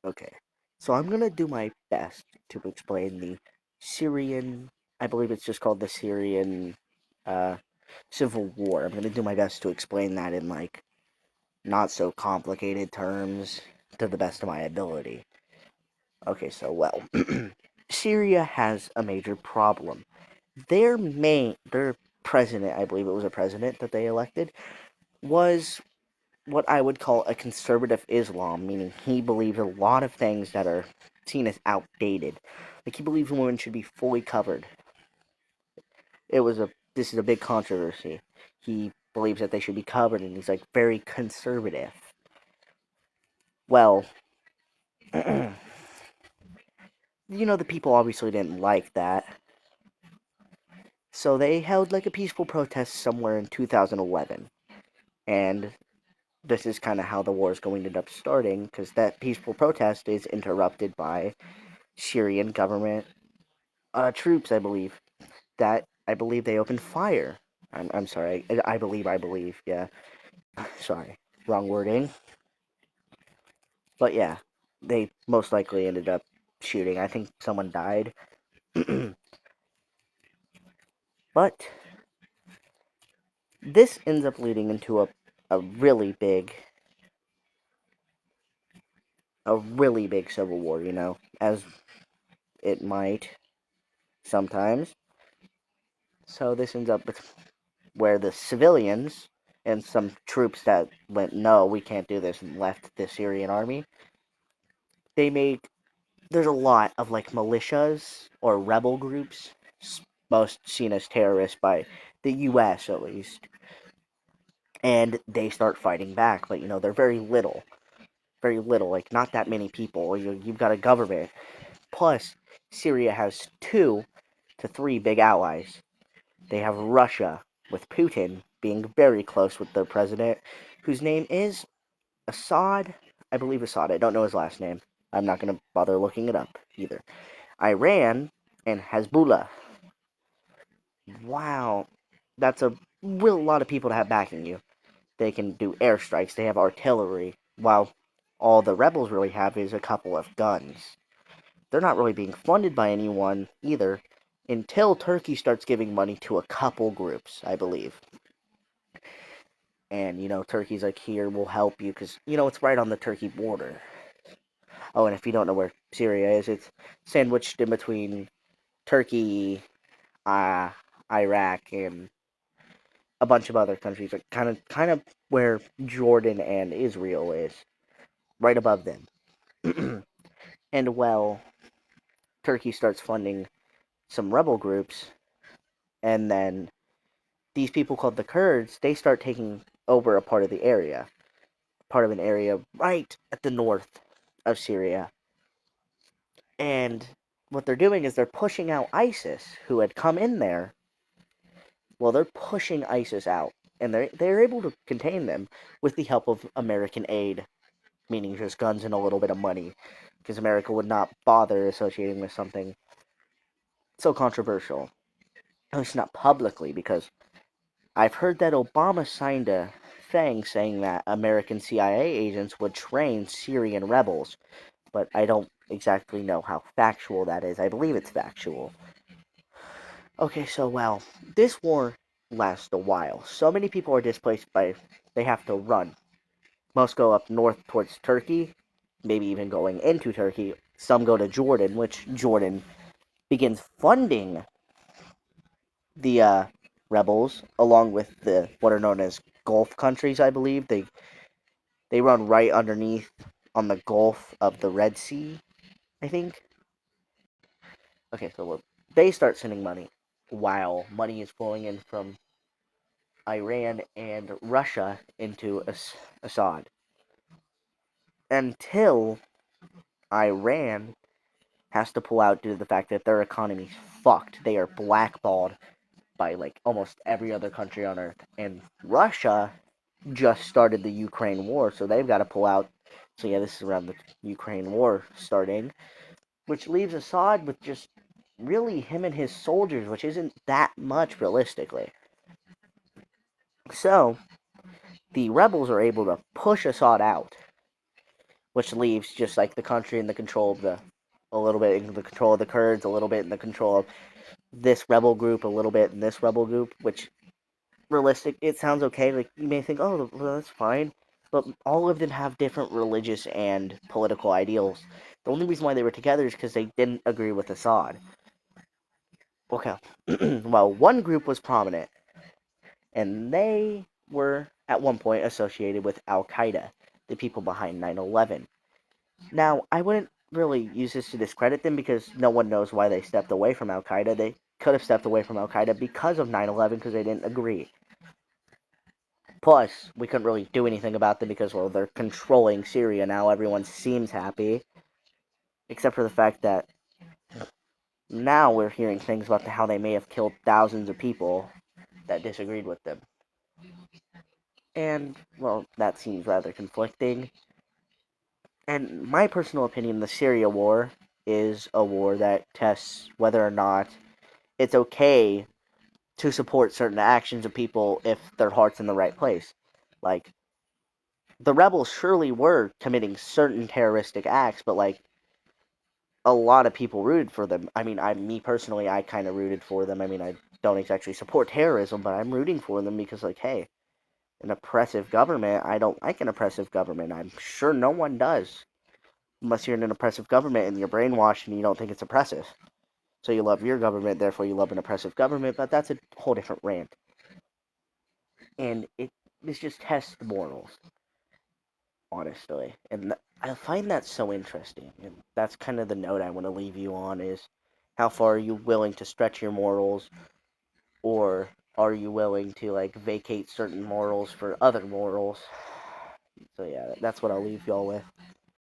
Okay, so I'm gonna do my best to explain the Syrian. I believe it's just called the Syrian uh, Civil War. I'm gonna do my best to explain that in like not so complicated terms to the best of my ability. Okay, so well, Syria has a major problem. Their president, I believe it was a president that they elected, was what I would call a conservative Islam, meaning he believes a lot of things that are seen as outdated. Like he believes women should be fully covered. This is a big controversy. He believes that they should be covered, and he's like very conservative. Well, the people obviously didn't like that, so they held like a peaceful protest somewhere in 2011, and this is kind of how the war is going to end up starting because that peaceful protest is interrupted by Syrian government troops, I believe. That I believe they opened fire. I'm sorry. I believe. Yeah. Sorry. Wrong wording. But yeah, they most likely ended up shooting. I think someone died. But this ends up leading into a really big civil war, as it might sometimes. So this ends up with where the civilians and some troops that went, no, we can't do this, and left the Syrian army. They make There's a lot of like militias or rebel groups, most seen as terrorists by the U.S. at least, and they start fighting back. But they're very little, like not that many people. You've got a government. Plus, Syria has 2 to 3 big allies. They have Russia, with Putin being very close with their president, whose name is Assad. I believe Assad. I don't know his last name. I'm not going to bother looking it up either. Iran and Hezbollah. Wow, that's a real lot of people to have backing you. They can do airstrikes, they have artillery, while all the rebels really have is a couple of guns. They're not really being funded by anyone either until Turkey starts giving money to a couple groups, I believe. And, Turkey's like, here, we'll help you, because, it's right on the Turkey border. Oh, and if you don't know where Syria is, it's sandwiched in between Turkey, uh, Iraq, and a bunch of other countries, like kind of where Jordan and Israel is, right above them. And well, Turkey starts funding some rebel groups, and then these people called the Kurds, they start taking over a part of the area, part of an area right at the north of Syria. And what they're doing is they're pushing out ISIS, who had come in there. Well, they're pushing ISIS out, and they're able to contain them with the help of American aid, meaning just guns and a little bit of money, because America would not bother associating with something so controversial. At least not publicly, because I've heard that Obama signed a thing saying that American CIA agents would train Syrian rebels, but I don't exactly know how factual that is. I believe it's factual. Okay, so well, this war lasts a while. So many people are displaced they have to run. Most go up north towards Turkey, maybe even going into Turkey. Some go to Jordan, which Jordan begins funding the rebels along with the what are known as Gulf countries. I believe they run right underneath on the Gulf of the Red Sea. I think. Okay, so look, they start sending money. While money is flowing in from Iran and Russia into Assad until Iran has to pull out due to the fact that their economy's fucked. They are blackballed by like almost every other country on earth. And Russia just started the Ukraine war, so they've got to pull out. So yeah, this is around the Ukraine war starting, which leaves Assad with just really him and his soldiers, which isn't that much realistically. So the rebels are able to push Assad out, which leaves just like the country in the control of a little bit in the control of the Kurds, a little bit in the control of this rebel group, a little bit in this rebel group, which realistic, it sounds okay. Like you may think, oh, well, that's fine, but all of them have different religious and political ideals. The only reason why they were together is because they didn't agree with Assad. Okay, well, one group was prominent, and they were at one point associated with Al Qaeda, the people behind 9/11. Now, I wouldn't really use this to discredit them because no one knows why they stepped away from Al Qaeda. They could have stepped away from Al Qaeda because of 9/11 because they didn't agree. Plus, we couldn't really do anything about them because, well, they're controlling Syria now. Everyone seems happy, except for the fact that now we're hearing things about how they may have killed thousands of people that disagreed with them. And, well, that seems rather conflicting. And my personal opinion, the Syria war is a war that tests whether or not it's okay to support certain actions of people if their heart's in the right place. Like, the rebels surely were committing certain terroristic acts, but, like, a lot of people rooted for them. I mean, me personally, I kind of rooted for them. I mean, I don't exactly support terrorism, but I'm rooting for them because, like, hey, an oppressive government, I don't like an oppressive government. I'm sure no one does. Unless you're in an oppressive government and you're brainwashed and you don't think it's oppressive. So you love your government, therefore you love an oppressive government, but that's a whole different rant. And this just tests the morals, honestly. And I find that so interesting. And that's kind of the note I want to leave you on is how far are you willing to stretch your morals, or are you willing to, like, vacate certain morals for other morals? So yeah, that's what I'll leave y'all with.